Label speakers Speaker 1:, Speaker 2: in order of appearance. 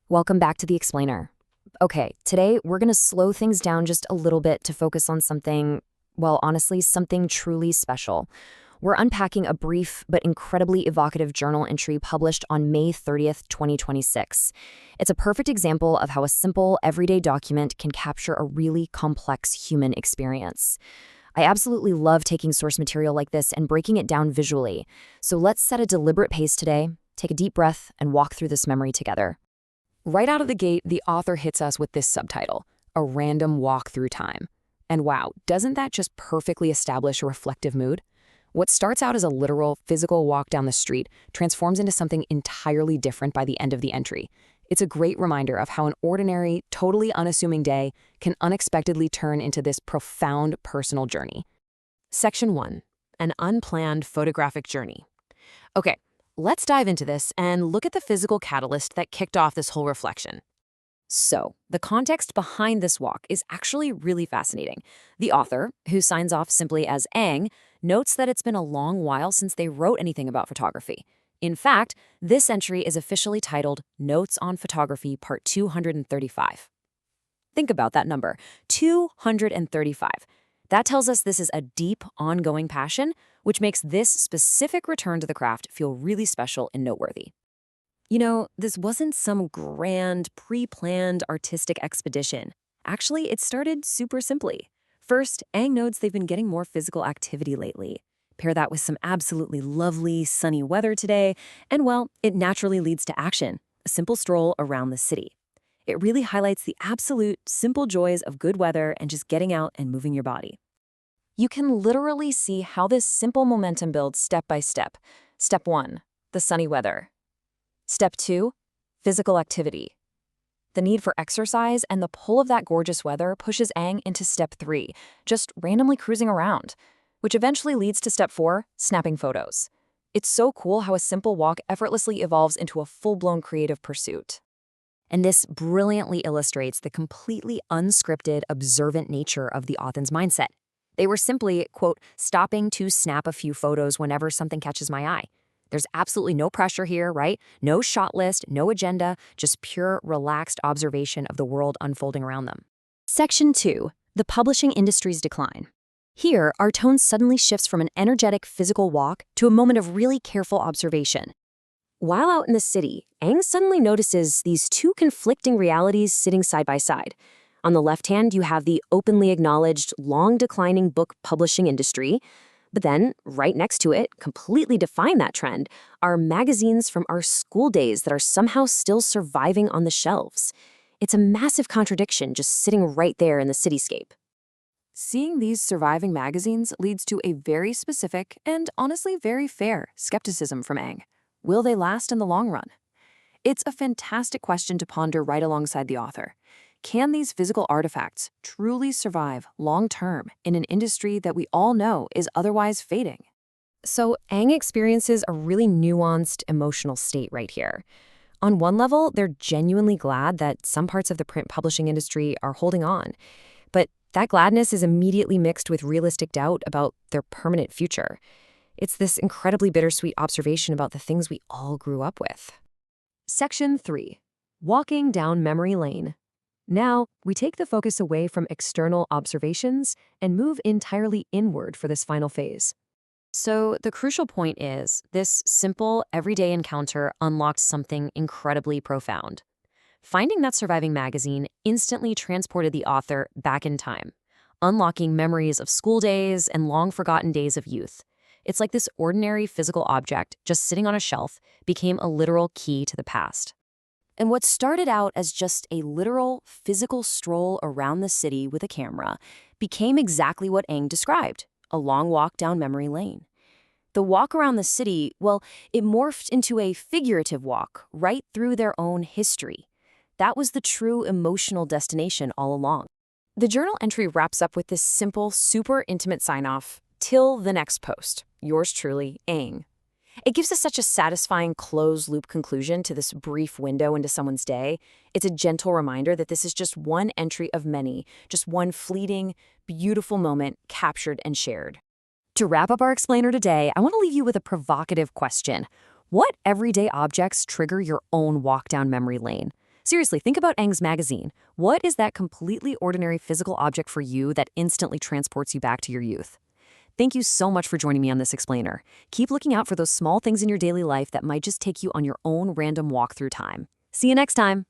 Speaker 1: Welcome back to the Explainer. Okay, today we're going to slow things down just a little bit to focus on something, well, honestly, something truly special. We're unpacking a brief but incredibly evocative journal entry published on May 30th, 2026. It's a perfect example of how a simple, everyday document can capture a really complex human experience. I absolutely love taking source material like this and breaking it down visually. So let's set a deliberate pace today, take a deep breath, and walk through this memory together.
Speaker 2: Right out of the gate, the author hits us with this subtitle, A Random Walk Through Time. And wow, doesn't that just perfectly establish a reflective mood? What starts out as a literal, physical walk down the street transforms into something entirely different by the end of the entry. It's a great reminder of how an ordinary, totally unassuming day can unexpectedly turn into this profound personal journey. Section 1. An Unplanned Photographic Journey. Okay, let's dive into this and look at the physical catalyst that kicked off this whole reflection. So, the context behind this walk is actually really fascinating. The author, who signs off simply as Ang, notes that it's been a long while since they wrote anything about photography. In fact, this entry is officially titled Notes on Photography Part 235. Think about that number, 235. That tells us this is a deep, ongoing passion, which makes this specific return to the craft feel really special and noteworthy. You know, this wasn't some grand, pre-planned artistic expedition. Actually, it started super simply. First, Ang notes they've been getting more physical activity lately. Pair that with some absolutely lovely, sunny weather today, and well, it naturally leads to action, a simple stroll around the city. It really highlights the absolute, simple joys of good weather and just getting out and moving your body. You can literally see how this simple momentum builds step by step. Step 1, the sunny weather. Step 2, physical activity. The need for exercise and the pull of that gorgeous weather pushes Ang into Step 3, just randomly cruising around, which eventually leads to Step 4, snapping photos. It's so cool how a simple walk effortlessly evolves into a full-blown creative pursuit. And this brilliantly illustrates the completely unscripted, observant nature of the author's mindset. They were simply, quote, stopping to snap a few photos whenever something catches my eye. There's absolutely no pressure here, right? No shot list, no agenda, just pure, relaxed observation of the world unfolding around them. Section 2. The publishing industry's decline. Here, our tone suddenly shifts from an energetic physical walk to a moment of really careful observation. While out in the city, Ang suddenly notices these two conflicting realities sitting side by side. On the left hand, you have the openly acknowledged, long-declining book publishing industry. But then, right next to it, completely define that trend, are magazines from our school days that are somehow still surviving on the shelves. It's a massive contradiction just sitting right there in the cityscape. Seeing these surviving magazines leads to a very specific and honestly very fair skepticism from Ang. Will they last in the long run? It's a fantastic question to ponder right alongside the author. Can these physical artifacts truly survive long-term in an industry that we all know is otherwise fading? So Ang experiences a really nuanced emotional state right here. On one level, they're genuinely glad that some parts of the print publishing industry are holding on. But that gladness is immediately mixed with realistic doubt about their permanent future. It's this incredibly bittersweet observation about the things we all grew up with. Section 3. Walking down memory lane. Now, we take the focus away from external observations and move entirely inward for this final phase. So, the crucial point is, this simple, everyday encounter unlocked something incredibly profound. Finding that surviving magazine instantly transported the author back in time, unlocking memories of school days and long-forgotten days of youth. It's like this ordinary physical object just sitting on a shelf became a literal key to the past. And what started out as just a literal, physical stroll around the city with a camera became exactly what Ang described, a long walk down memory lane. The walk around the city, well, it morphed into a figurative walk right through their own history. That was the true emotional destination all along. The journal entry wraps up with this simple, super intimate sign-off, "Till the next post. Yours truly, Ang." It gives us such a satisfying closed-loop conclusion to this brief window into someone's day. It's a gentle reminder that this is just one entry of many, just one fleeting, beautiful moment captured and shared. To wrap up our explainer today, I want to leave you with a provocative question. What everyday objects trigger your own walk down memory lane?
Speaker 1: Seriously, think about Eng's magazine. What is that completely ordinary physical object for you that instantly transports you back to your youth? Thank you so much for joining me on this explainer. Keep looking out for those small things in your daily life that might just take you on your own random walk through time. See you next time.